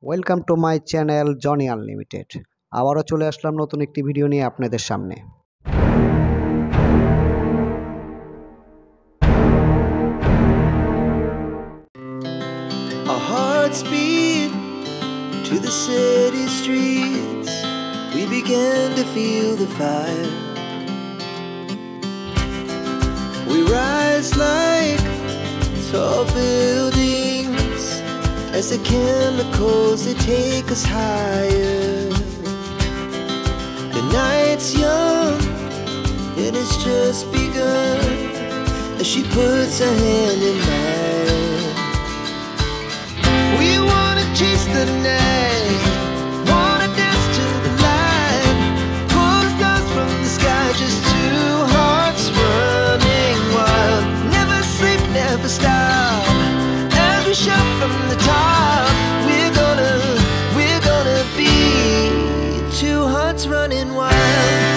Welcome to my channel Johnny unlimited. আবারও চলে আসলাম নতুন একটি ভিডিও নিয়ে আপনাদের সামনে। Our hearts beat to the city streets. We began to feel the fire. We rise like tall buildings as the chemicals they take us higher. The night's young and it's just begun as she puts her hand in mine. We wanna chase the night, wanna dance to the light, pull the stars from the sky, just two hearts running wild. Never sleep, never stop, as we shout from the top. We're gonna be two hearts running wild.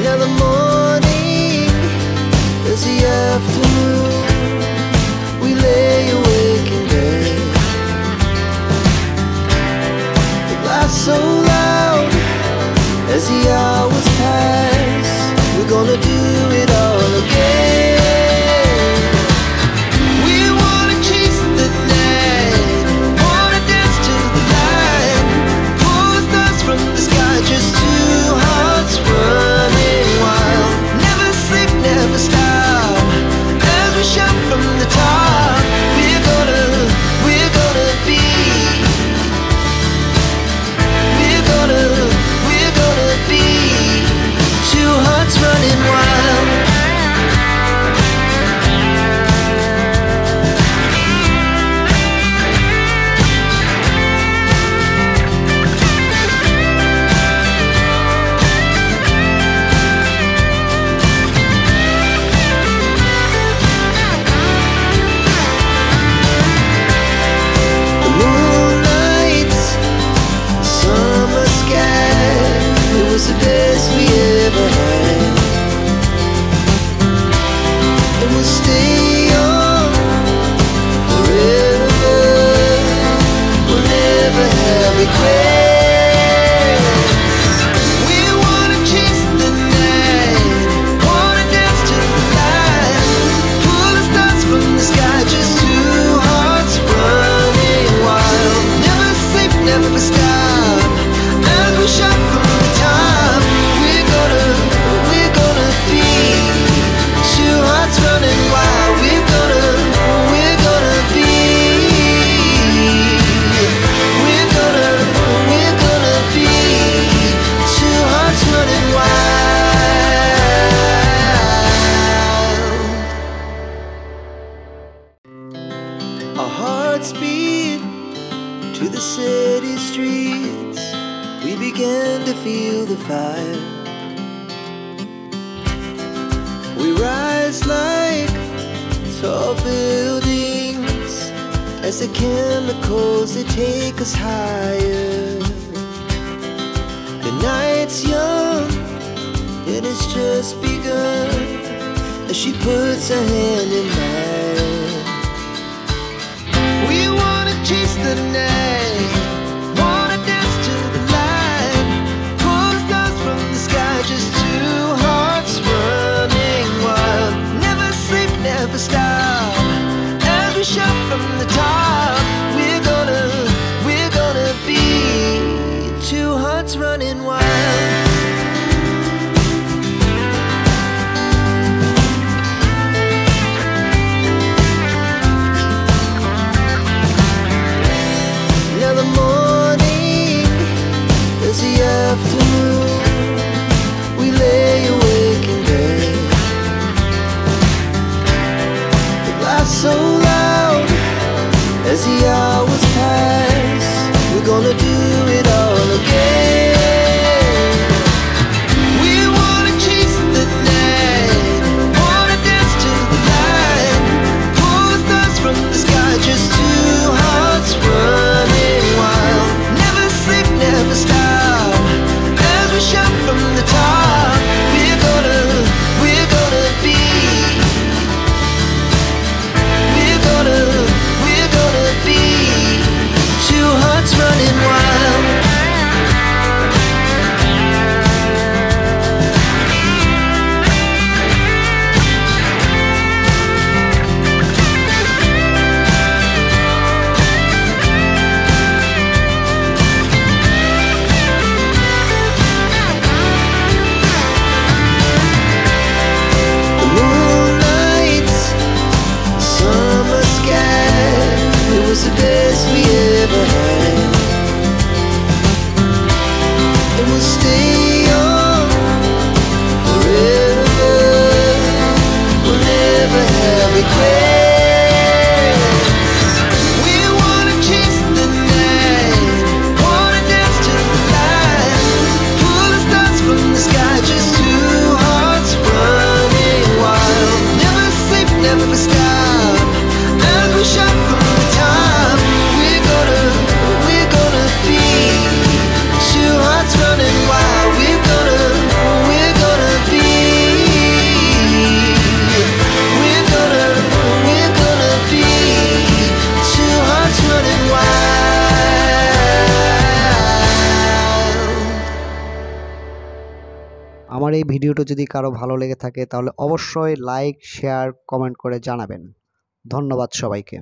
Now the morning is the afternoon. We lay awake in bed. The laughs so loud as the hours pass. We're gonna do it all again. We wanna chase the night, wanna dance to the light, pull the stars from the sky, just two hearts running wild. Never sleep, never stop, as we shout from the top. We're gonna be. We're gonna be two hearts running wild. The moonlights, summer sky, it was the best we ever had. And we'll stay young forever. We'll never have regrets. We wanna chase the night, wanna dance to the light, pull the stars from the sky, just two hearts running wild. Never sleep, never stop, as we shout from the top. We're gonna be two hearts running wild. We're gonna be. We're gonna be two hearts running wild. Our hearts beat to the city streets. We began to feel the fire. We rise like tall buildings as the chemicals they take us higher. The night's young and it's just begun as she puts her hand in mine. We wanna chase the night, wanna dance to the light, pull the stars from the sky, just two hearts running wild. Never sleep, never stop, as we shout from the top. We're gonna be two hearts running wild. আমার এই ভিডিওটা যদি কারো ভালো লেগে থাকে তাহলে অবশ্যই লাইক, শেয়ার, কমেন্ট করে জানাবেন। ধন্যবাদ সবাইকে।